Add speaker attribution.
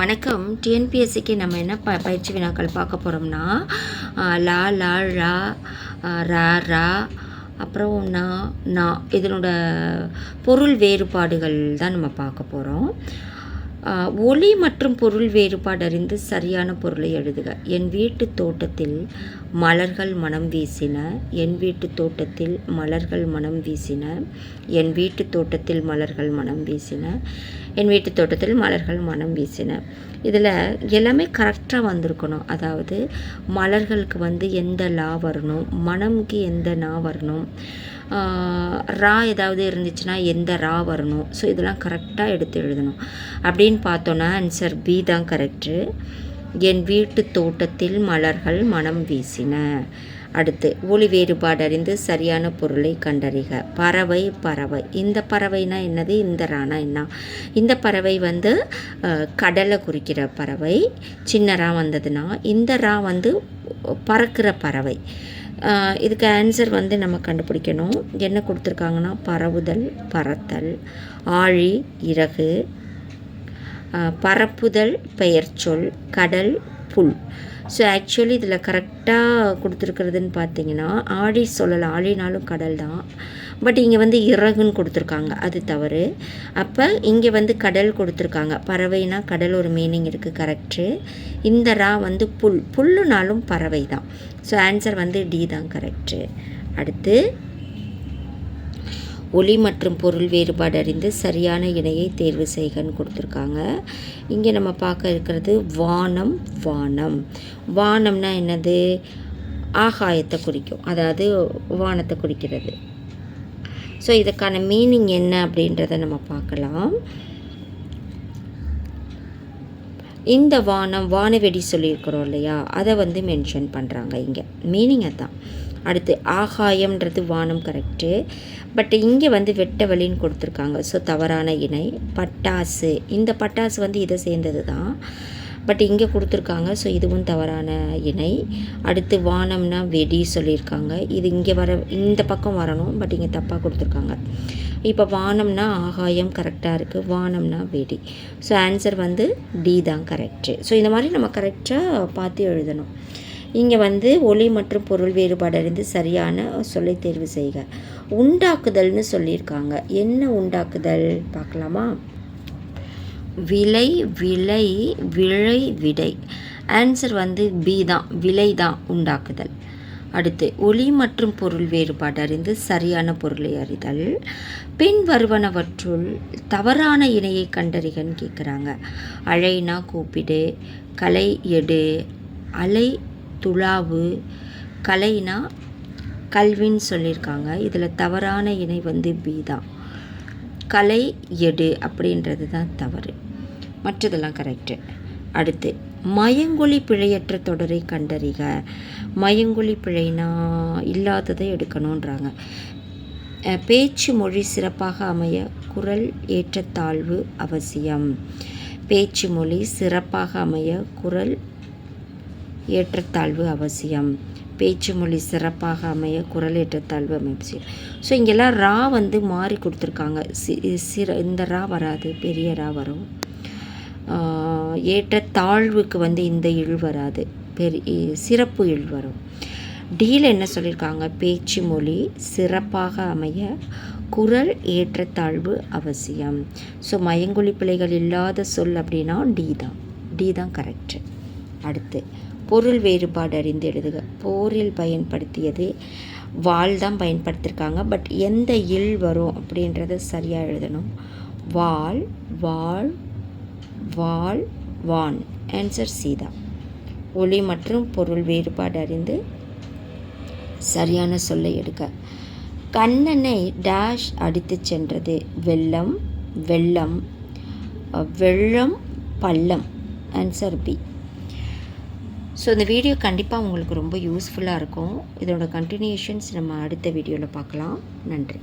Speaker 1: வணக்கம். டிஎன்பிஎஸ்சிக்கு நம்ம என்ன பயிற்சி வினாக்கள் பார்க்க போகிறோம்னா லா லா ழா ரா ரா அப்புறம் நா இதனோட பொருள் வேறுபாடுகள் தான் நம்ம பார்க்க போகிறோம். ஒலி மற்றும் பொருள் வேறுபாடு அறிந்து சரியான பொருளை எழுதுக. என் வீட்டு தோட்டத்தில் மலர்கள் மனம் வீசின. என் வீட்டு தோட்டத்தில் மலர்கள் மனம் வீசின. என் வீட்டு தோட்டத்தில் மலர்கள் மனம் வீசின. என் வீட்டு தோட்டத்தில் மலர்கள் மனம் வீசின. இதில் எல்லாமே கரெக்டாக வந்திருக்கணும். அதாவது மலர்களுக்கு எந்த லா வரணும், மனம்க்கு எந்த நா வரணும், ரா ஏதாவது இருந்துச்சுன்னா எந்த ரா வரணும். ஸோ இதெல்லாம் கரெக்டாக எடுத்து எழுதணும். அப்படின்னு பார்த்தோன்னா ஆன்சர் பி தான் கரெக்டு. என் வீட்டு தோட்டத்தில் மலர்கள் மனம் வீசின. அடுத்து ஒலி வேறுபாடு அறிந்து சரியான பொருளை கண்டறிக. பறவை பறவை. இந்த பறவைனா என்னது, இந்த ரானா என்ன? இந்த பறவை கடலை குறிக்கிற பறவை. சின்ன ரா வந்ததுன்னா இந்த ரா பறக்கிற பறவை. இதுக்கு ஆன்சர் நம்ம கண்டுபிடிக்கணும். என்ன கொடுத்துருக்காங்கன்னா பரவுதல், பறத்தல், ஆழி இறகு, பரப்புதல் பெயர்ச்சொல், கடல் புல். ஸோ ஆக்சுவலி இதில் கரெக்டாக கொடுத்துருக்கிறதுன்னு பார்த்தீங்கன்னா ஆழி சொல்லலாம். ஆழினாலும் கடல் தான். பட் இங்கே இறகுன்னு கொடுத்துருக்காங்க, அது தவறு. அப்போ இங்கே கடல் கொடுத்துருக்காங்க. பறவைனா கடல் ஒரு மீனிங் இருக்குது, கரெக்டு. இந்த ரா புல், புல்லுனாலும் பறவை தான். ஸோ ஆன்சர் டி தான் கரெக்டு. அடுத்து ஒலி மற்றும் பொருள் வேறுபாடு அறிந்து சரியான இணையை தேர்வு செய்கன்னு கொடுத்துருக்காங்க. இங்கே நம்ம பார்க்க இருக்கிறது வானம். வானம் வானம்னா என்னது, ஆகாயத்தை குறிக்கும், அதாவது வானத்தை குறிக்கிறது. ஸோ இதுக்கான மீனிங் என்ன அப்படின்றத நம்ம பார்க்கலாம். இந்த வானம், வானவெடி சொல்லியிருக்கிறோம் இல்லையா, அதை மென்ஷன் பண்ணுறாங்க இங்கே. மீனிங் அதுதான். அடுத்து ஆகாயம்ன்றது வானம் கரெக்டு. பட் இங்கே வெட்ட வழின்னு கொடுத்துருக்காங்க. ஸோ தவறான இணை. பட்டாசு, இந்த பட்டாசு இதை சேர்ந்தது தான். பட் இங்கே கொடுத்துருக்காங்க. ஸோ இதுவும் தவறான இணை. அடுத்து வானம்னா வெடி சொல்லியிருக்காங்க. இது இங்கே இந்த பக்கம் வரணும், பட் இங்கே தப்பாக கொடுத்துருக்காங்க. இப்போ வானம்னா ஆகாயம் கரெக்டாக இருக்குது, வானம்னா வெடி. ஸோ ஆன்சர் டி தான் கரெக்டு. ஸோ இந்த மாதிரி நம்ம கரெக்டாக பார்த்து எழுதணும். இங்கே ஒலி மற்றும் பொருள் வேறுபாடு அறிந்து சரியான சொல்லை தேர்வு செய்க. உண்டாக்குதல்னு சொல்லியிருக்காங்க. என்ன உண்டாக்குதல் பார்க்கலாமா? விலை, விலை, விழை, விடை. ஆன்சர் பி தான், விலை தான் உண்டாக்குதல். அடுத்து ஒலி மற்றும் பொருள் வேறுபாடு அறிந்து சரியான பொருளை அறிதல். பின் வருவனவற்றுள் தவறான இணையை கண்டறிகன்னு கேட்குறாங்க. அழைனா கூப்பிடு, கலை எடு, அலை துளாவு, கலைனா கல்வின்னு சொல்லியிருக்காங்க. இதில் தவறான இணை பி தான். கலை எடு அப்படின்றது தான் தவறு, மற்றதெல்லாம் கரெக்டு. அடுத்து மயங்கொலி பிழையற்ற தொடரை கண்டறிக. மயங்கொலி பிழைனா இல்லாததை எடுக்கணுன்றாங்க. பேச்சு மொழி சிறப்பாக அமைய குரல் ஏற்றத்தாழ்வு அவசியம். பேச்சு மொழி சிறப்பாக அமைய குரல் ஏற்றத்தாழ்வு அவசியம். பேச்சு மொழி சிறப்பாக அமைய குரல் ஏற்றத்தாழ்வு அவசியம். ஸோ இங்கெல்லாம் ரா மாறி கொடுத்துருக்காங்க. இந்த ரா வராது, பெரிய ரா வரும். ஏற்றத்தாழ்வுக்கு இந்த இழ் வராது, சிறப்பு இழ் வரும். டீல என்ன சொல்லியிருக்காங்க, பேச்சு மொழி சிறப்பாக அமைய குரல் ஏற்றத்தாழ்வு அவசியம். ஸோ மயங்கொலி பிழைகள் இல்லாத சொல் அப்படின்னா டி தான் கரெக்டு. அடுத்து பொருள் வேறுபாடு அறிந்து எழுதுக. போரில் பயன்படுத்தியது வாள் தான் பயன்படுத்தியிருக்காங்க. பட் எந்த இல் வரும் அப்படின்றத சரியாக எழுதணும். வாள், வாள், வாள், வான். ஆன்சர் சி தான். ஒலி மற்றும் பொருள் வேறுபாடு அறிந்து சரியான சொல்லை எடுக்க. கண்ணனை டேஷ் அடித்து சென்றது. வெள்ளம், வெள்ளம், வெள்ளம், பள்ளம். Answer B. ஸோ இந்த வீடியோ கண்டிப்பாக உங்களுக்கு ரொம்ப யூஸ்ஃபுல்லாக இருக்கும். இதோட கண்டினியூஷன்ஸ் நம்ம அடுத்த வீடியோவில் பார்க்கலாம். நன்றி.